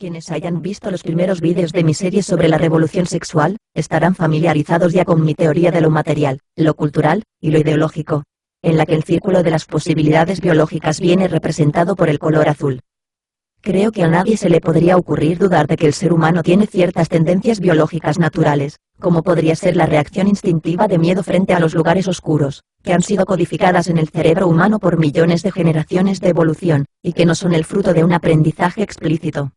Quienes hayan visto los primeros vídeos de mi serie sobre la revolución sexual, estarán familiarizados ya con mi teoría de lo material, lo cultural, y lo ideológico, en la que el círculo de las posibilidades biológicas viene representado por el color azul. Creo que a nadie se le podría ocurrir dudar de que el ser humano tiene ciertas tendencias biológicas naturales, como podría ser la reacción instintiva de miedo frente a los lugares oscuros, que han sido codificadas en el cerebro humano por millones de generaciones de evolución, y que no son el fruto de un aprendizaje explícito.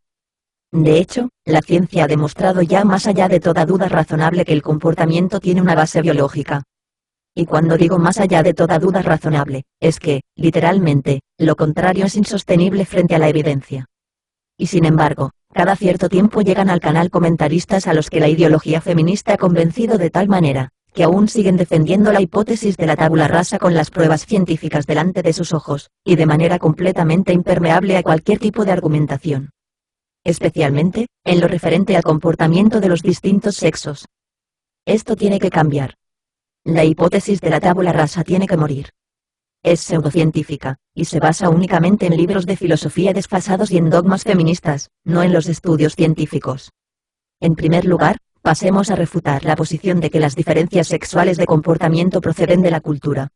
De hecho, la ciencia ha demostrado ya más allá de toda duda razonable que el comportamiento tiene una base biológica. Y cuando digo más allá de toda duda razonable, es que, literalmente, lo contrario es insostenible frente a la evidencia. Y sin embargo, cada cierto tiempo llegan al canal comentaristas a los que la ideología feminista ha convencido de tal manera, que aún siguen defendiendo la hipótesis de la tabula rasa con las pruebas científicas delante de sus ojos, y de manera completamente impermeable a cualquier tipo de argumentación. Especialmente, en lo referente al comportamiento de los distintos sexos. Esto tiene que cambiar. La hipótesis de la tabula rasa tiene que morir. Es pseudocientífica, y se basa únicamente en libros de filosofía desfasados y en dogmas feministas, no en los estudios científicos. En primer lugar, pasemos a refutar la posición de que las diferencias sexuales de comportamiento proceden de la cultura.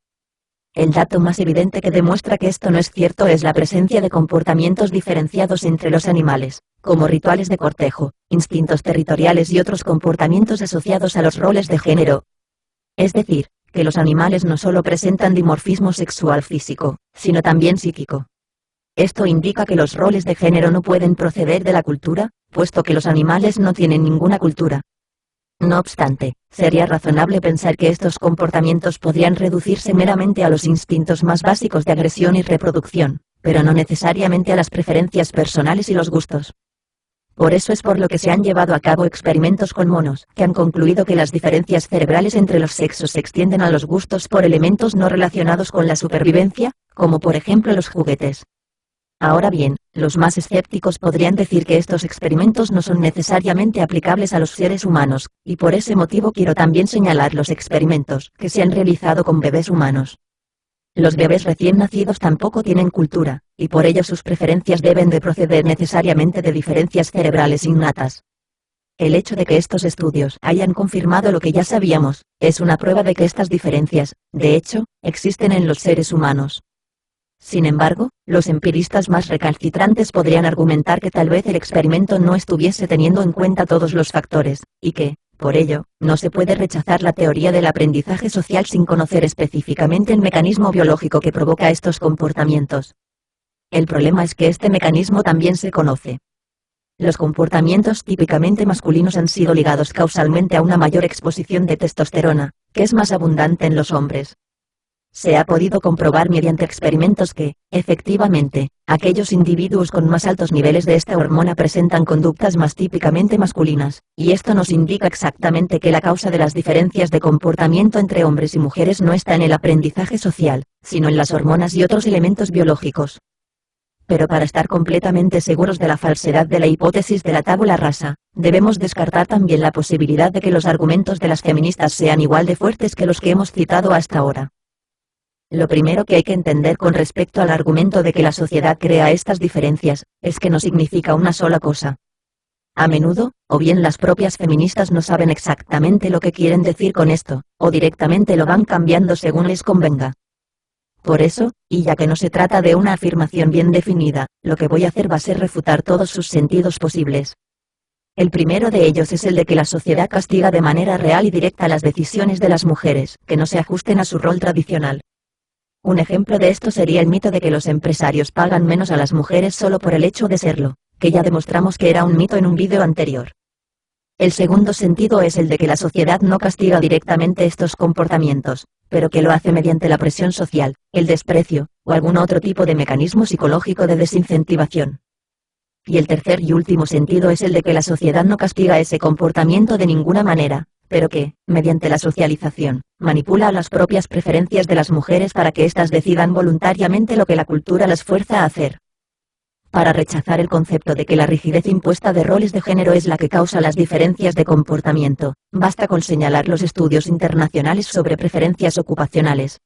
El dato más evidente que demuestra que esto no es cierto es la presencia de comportamientos diferenciados entre los animales, como rituales de cortejo, instintos territoriales y otros comportamientos asociados a los roles de género. Es decir, que los animales no solo presentan dimorfismo sexual físico, sino también psíquico. Esto indica que los roles de género no pueden proceder de la cultura, puesto que los animales no tienen ninguna cultura. No obstante, sería razonable pensar que estos comportamientos podrían reducirse meramente a los instintos más básicos de agresión y reproducción, pero no necesariamente a las preferencias personales y los gustos. Por eso es por lo que se han llevado a cabo experimentos con monos, que han concluido que las diferencias cerebrales entre los sexos se extienden a los gustos por elementos no relacionados con la supervivencia, como por ejemplo los juguetes. Ahora bien, los más escépticos podrían decir que estos experimentos no son necesariamente aplicables a los seres humanos, y por ese motivo quiero también señalar los experimentos que se han realizado con bebés humanos. Los bebés recién nacidos tampoco tienen cultura, y por ello sus preferencias deben de proceder necesariamente de diferencias cerebrales innatas. El hecho de que estos estudios hayan confirmado lo que ya sabíamos, es una prueba de que estas diferencias, de hecho, existen en los seres humanos. Sin embargo, los empiristas más recalcitrantes podrían argumentar que tal vez el experimento no estuviese teniendo en cuenta todos los factores, y que, por ello, no se puede rechazar la teoría del aprendizaje social sin conocer específicamente el mecanismo biológico que provoca estos comportamientos. El problema es que este mecanismo también se conoce. Los comportamientos típicamente masculinos han sido ligados causalmente a una mayor exposición de testosterona, que es más abundante en los hombres. Se ha podido comprobar mediante experimentos que, efectivamente, aquellos individuos con más altos niveles de esta hormona presentan conductas más típicamente masculinas, y esto nos indica exactamente que la causa de las diferencias de comportamiento entre hombres y mujeres no está en el aprendizaje social, sino en las hormonas y otros elementos biológicos. Pero para estar completamente seguros de la falsedad de la hipótesis de la tabula rasa, debemos descartar también la posibilidad de que los argumentos de las feministas sean igual de fuertes que los que hemos citado hasta ahora. Lo primero que hay que entender con respecto al argumento de que la sociedad crea estas diferencias, es que no significa una sola cosa. A menudo, o bien las propias feministas no saben exactamente lo que quieren decir con esto, o directamente lo van cambiando según les convenga. Por eso, y ya que no se trata de una afirmación bien definida, lo que voy a hacer va a ser refutar todos sus sentidos posibles. El primero de ellos es el de que la sociedad castiga de manera real y directa las decisiones de las mujeres, que no se ajusten a su rol tradicional. Un ejemplo de esto sería el mito de que los empresarios pagan menos a las mujeres solo por el hecho de serlo, que ya demostramos que era un mito en un vídeo anterior. El segundo sentido es el de que la sociedad no castiga directamente estos comportamientos, pero que lo hace mediante la presión social, el desprecio, o algún otro tipo de mecanismo psicológico de desincentivación. Y el tercer y último sentido es el de que la sociedad no castiga ese comportamiento de ninguna manera, pero que, mediante la socialización, manipula las propias preferencias de las mujeres para que éstas decidan voluntariamente lo que la cultura las fuerza a hacer. Para rechazar el concepto de que la rigidez impuesta de roles de género es la que causa las diferencias de comportamiento, basta con señalar los estudios internacionales sobre preferencias ocupacionales.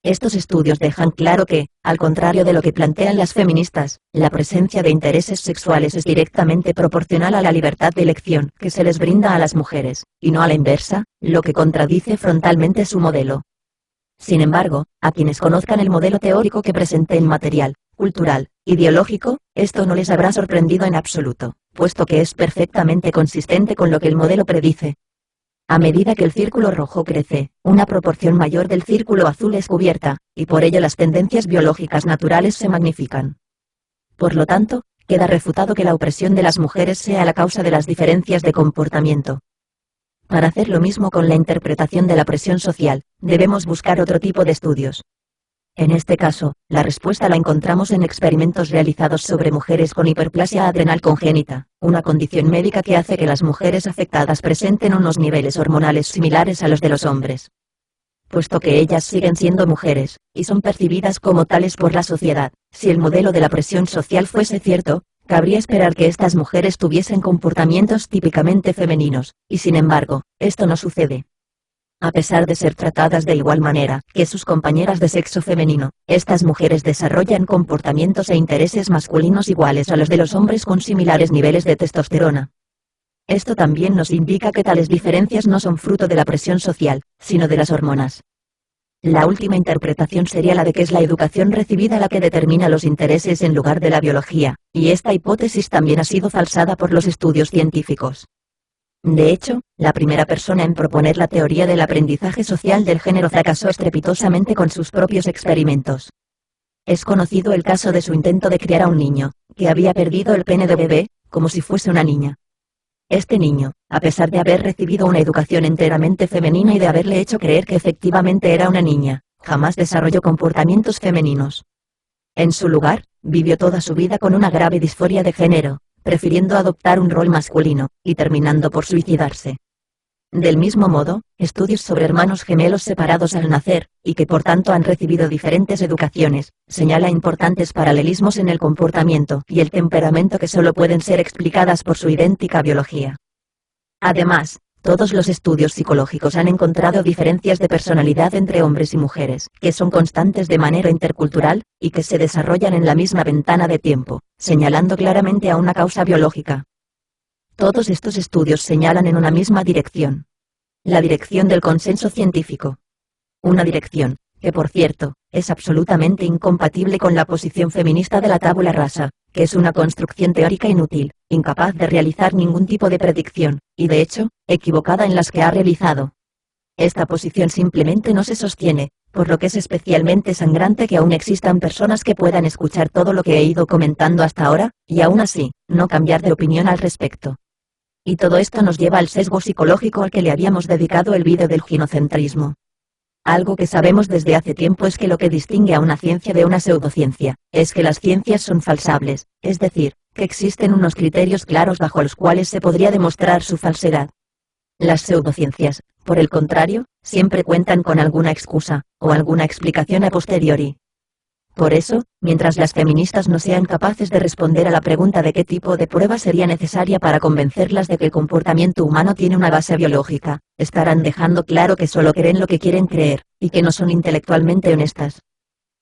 Estos estudios dejan claro que, al contrario de lo que plantean las feministas, la presencia de intereses sexuales es directamente proporcional a la libertad de elección que se les brinda a las mujeres, y no a la inversa, lo que contradice frontalmente su modelo. Sin embargo, a quienes conozcan el modelo teórico que presente el material, cultural, ideológico, esto no les habrá sorprendido en absoluto, puesto que es perfectamente consistente con lo que el modelo predice. A medida que el círculo rojo crece, una proporción mayor del círculo azul es cubierta, y por ello las tendencias biológicas naturales se magnifican. Por lo tanto, queda refutado que la opresión de las mujeres sea la causa de las diferencias de comportamiento. Para hacer lo mismo con la interpretación de la presión social, debemos buscar otro tipo de estudios. En este caso, la respuesta la encontramos en experimentos realizados sobre mujeres con hiperplasia adrenal congénita, una condición médica que hace que las mujeres afectadas presenten unos niveles hormonales similares a los de los hombres. Puesto que ellas siguen siendo mujeres, y son percibidas como tales por la sociedad, si el modelo de la presión social fuese cierto, cabría esperar que estas mujeres tuviesen comportamientos típicamente femeninos, y sin embargo, esto no sucede. A pesar de ser tratadas de igual manera que sus compañeras de sexo femenino, estas mujeres desarrollan comportamientos e intereses masculinos iguales a los de los hombres con similares niveles de testosterona. Esto también nos indica que tales diferencias no son fruto de la presión social, sino de las hormonas. La última interpretación sería la de que es la educación recibida la que determina los intereses en lugar de la biología, y esta hipótesis también ha sido falsada por los estudios científicos. De hecho, la primera persona en proponer la teoría del aprendizaje social del género fracasó estrepitosamente con sus propios experimentos. Es conocido el caso de su intento de criar a un niño, que había perdido el pene de bebé, como si fuese una niña. Este niño, a pesar de haber recibido una educación enteramente femenina y de haberle hecho creer que efectivamente era una niña, jamás desarrolló comportamientos femeninos. En su lugar, vivió toda su vida con una grave disforia de género, prefiriendo adoptar un rol masculino, y terminando por suicidarse. Del mismo modo, estudios sobre hermanos gemelos separados al nacer, y que por tanto han recibido diferentes educaciones, señala importantes paralelismos en el comportamiento y el temperamento que solo pueden ser explicadas por su idéntica biología. Además, todos los estudios psicológicos han encontrado diferencias de personalidad entre hombres y mujeres, que son constantes de manera intercultural, y que se desarrollan en la misma ventana de tiempo, señalando claramente a una causa biológica. Todos estos estudios señalan en una misma dirección. La dirección del consenso científico. Una dirección, que por cierto, es absolutamente incompatible con la posición feminista de la tabula rasa, que es una construcción teórica inútil, incapaz de realizar ningún tipo de predicción, y de hecho, equivocada en las que ha realizado. Esta posición simplemente no se sostiene, por lo que es especialmente sangrante que aún existan personas que puedan escuchar todo lo que he ido comentando hasta ahora, y aún así, no cambiar de opinión al respecto. Y todo esto nos lleva al sesgo psicológico al que le habíamos dedicado el vídeo del ginocentrismo. Algo que sabemos desde hace tiempo es que lo que distingue a una ciencia de una pseudociencia, es que las ciencias son falsables, es decir, que existen unos criterios claros bajo los cuales se podría demostrar su falsedad. Las pseudociencias, por el contrario, siempre cuentan con alguna excusa, o alguna explicación a posteriori. Por eso, mientras las feministas no sean capaces de responder a la pregunta de qué tipo de prueba sería necesaria para convencerlas de que el comportamiento humano tiene una base biológica, estarán dejando claro que solo creen lo que quieren creer, y que no son intelectualmente honestas.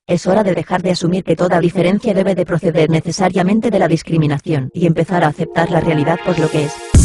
Es hora de dejar de asumir que toda diferencia debe de proceder necesariamente de la discriminación y empezar a aceptar la realidad por lo que es.